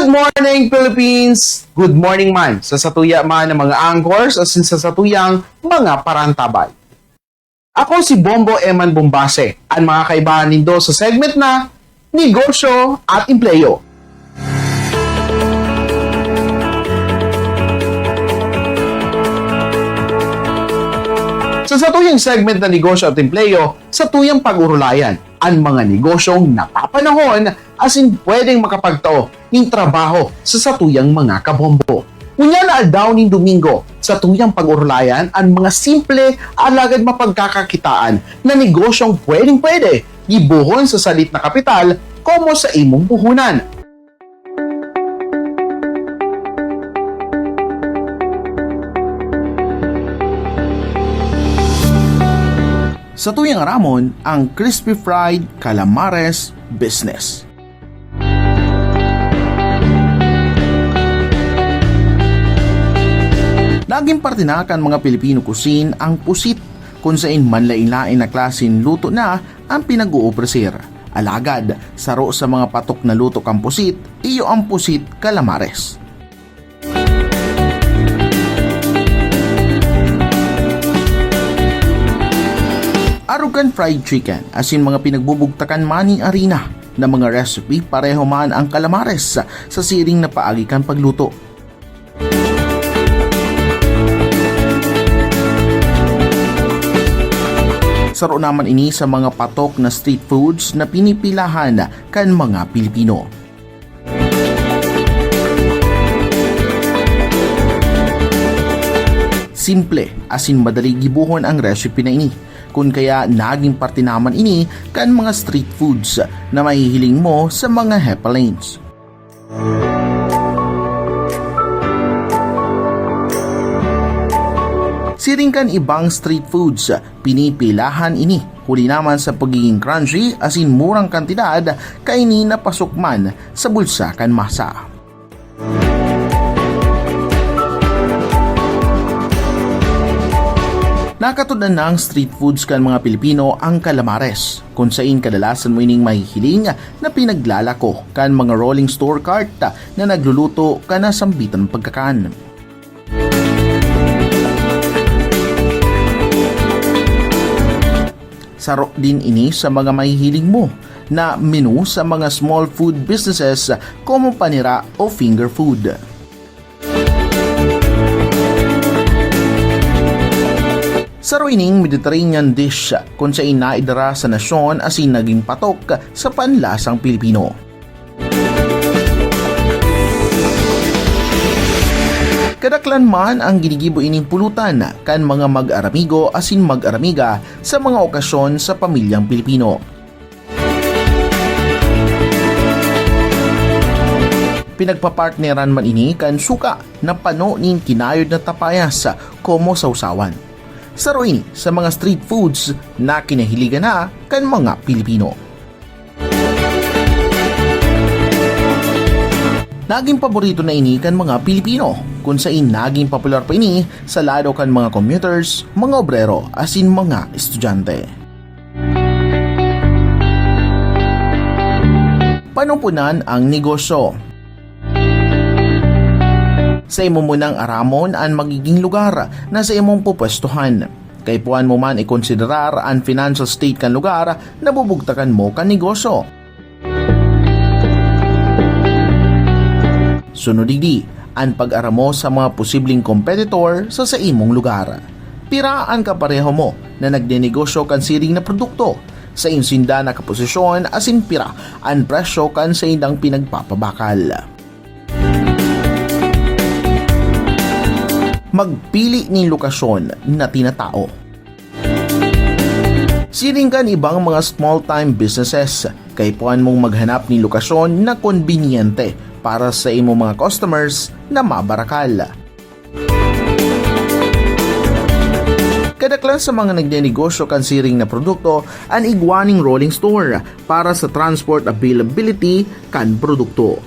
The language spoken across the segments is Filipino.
Good morning, Philippines! Good morning man sa satuya man ng mga anchors at sa satuyang mga parantabay. Ako si Bombo Eman Bombase, ang mga kaibahan nindo sa segment na Negosyo at Empleyo. Sa satuyang segment na Negosyo at Empleyo, satuyang pag-urulayan ang mga negosyong napapanahon as in pwedeng makapagtao ng trabaho sa satuyang mga kabombo. Unya na aldaw ning Domingo, satuyang pag-urulayan ang mga simple alagad mapagkakakitaan na negosyong pwedeng-pwede gibuhon sa salit na kapital komo sa imong puhunan. Sa tuyang ramon, ang crispy fried calamares business. Laging partinakan mga Pilipino cuisine ang pusit kung saan manlain-lain na klaseng luto na ang pinag-uopresir. Alagad, saro sa mga patok na luto kang pusit, iyo ang pusit calamares. Arugan fried chicken, as in mga pinagbubugtakan maning arena na mga recipe pareho man ang calamares sa siring na paagikan pagluto. Saro naman ini sa mga patok na street foods na pinipilahan kan mga Pilipino. Simple, as in madali gibuhon ang recipe na ini. Kung kaya naging parte naman ini kan mga street foods na mahihiling mo sa mga happy lanes. Siring kan ibang street foods, pinipilahan ini. Huli naman sa pagiging crunchy as in murang kantidad kaini na pasok man sa bulsa kan masa. Nakatunan ng street foods kan mga Pilipino ang calamares, kung saan kadalasan mo ining mahihiling na pinaglalako kan mga rolling store cart na nagluluto ka na sambitan pagkakan. Saro din ini sa mga mahihiling mo na menu sa mga small food businesses como panira o finger food. Saro ining Mediterranean dish kung saan naidara sa nasyon as in naging patok sa panlasang Pilipino. Kadaklan man ang ginigibo ining pulutan kan mga mag-aramigo as in mag-aramiga sa mga okasyon sa pamilyang Pilipino. Pinagpapartneran man ini kan suka na pano ning kinayod na tapayas komo sausawan. Saro ini sa mga street foods na kinahiligan na kan mga Pilipino. Naging paborito na ini kan mga Pilipino, kung saan naging popular pa ini sa lado kan mga commuters, mga obrero, as in mga estudyante. Panumpunan ang negosyo. Sa imo munang aramon ang magiging lugar na sa imong pupwestuhan. Kay puan mo man ikonsiderar ang financial state kan lugar na bubugtakan mo kan negosyo. Sunod digdi, ang pag-aramo sa mga posibleng competitor sa imong lugar. Piraan ka pareho mo na nagdenegosyo kan siring na produkto. Sa insinda na kaposisyon as in pira ang presyo kan sa indang pinagpapabakal. Magpili ng lokasyon na tinatao. Siring kan ibang mga small-time businesses, kay puan mong maghanap ng lokasyon na konbinyente para sa imong mga customers na mabarakal. Kadaklan sa mga nagdenegosyo kan siring na produkto ang igwaning rolling store para sa transport availability kan produkto.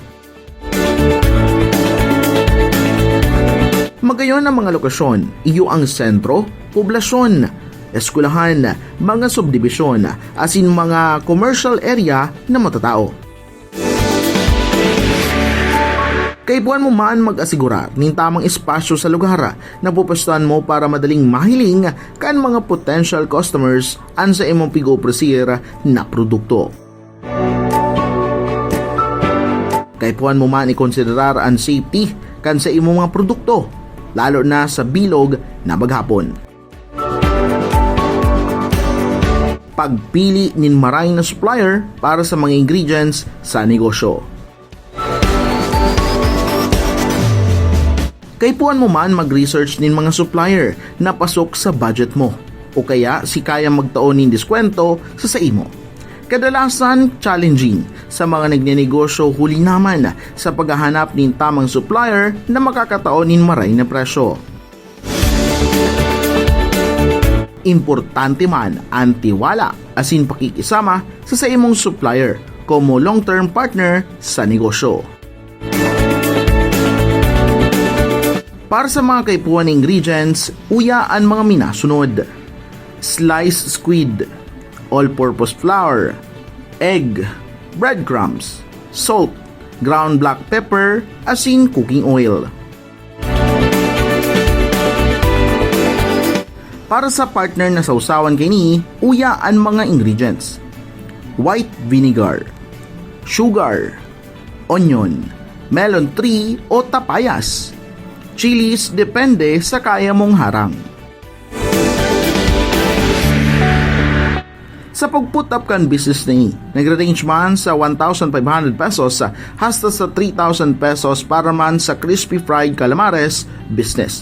Magayon ang mga lokasyon, iyo ang sentro, poblasyon, eskwelahan, mga subdibisyon, as in mga commercial area na matatao. Kaipuan mo man mag-asigurar ng tamang espasyo sa lugar na pupustuhan mo para madaling mahiling kan mga potential customers an sa imong pig-opresir na produkto. Kaipuan mo man ikonsiderar ang safety kan sa imong mga produkto, lalo na sa bilog na maghapon. Pagpili nin maray na supplier para sa mga ingredients sa negosyo. Kaipuan mo man mag-research nin mga supplier na pasok sa budget mo o kaya si kaya magtaon nin diskwento sa imo. Kadalasan challenging sa mga nagnenegosyo huli naman sa paghahanap nin tamang supplier na makakataon nin maray na presyo. Importante man ang tiwala asin pakikisama sa imong supplier como long-term partner sa negosyo. Para sa mga kaipuan ingredients, uya ang mga minasunod: sliced squid, all-purpose flour, egg, breadcrumbs, salt, ground black pepper, asin cooking oil. Para sa partner na sausawan kini, uya ang mga ingredients: white vinegar, sugar, onion, melon tree o tapayas, chilies depende sa kaya mong harang. Sa pag-put up kan business ni, nagre-range man sa 1,500 pesos hasta sa 3,000 pesos para man sa crispy fried calamares business.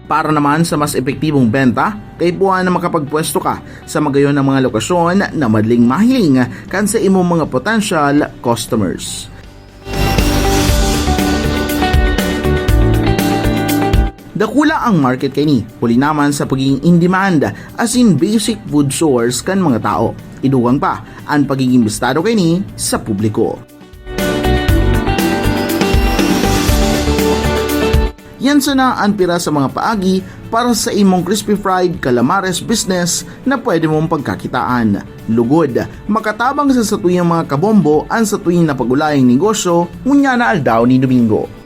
Para naman sa mas epektibong benta, kaipuan na makapagpwesto ka sa magayon ng mga lokasyon na madling mahiling kan sa imong mga potential customers. Dakula ang market kay ni, huli naman sa pagiging in-demand as in basic food source kan mga tao. Idugang pa ang pagiging bistado kay ni sa publiko. Yan sana ang pira sa mga paagi para sa imong crispy fried calamares business na pwede mong pagkakitaan. Lugod, makatabang sa tuyang mga kabombo ang sa tuwing napagulayang negosyo, ngunya na aldaw ni Domingo.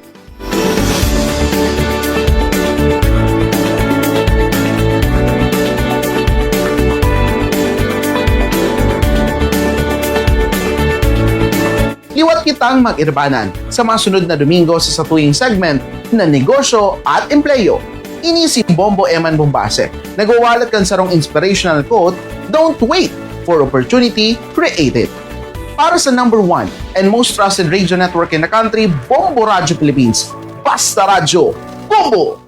Liwat kitang mag-irbanan sa masunod na Domingo sa tuwing segment na Negosyo at Empleyo. Ini si Bombo Eman Bombase. Nagwawalat kan sarong inspirational quote, "Don't wait for opportunity, create it." Para sa number 1 and most trusted radio network in the country, Bombo Radio Philippines. Basta Radio, Bombo!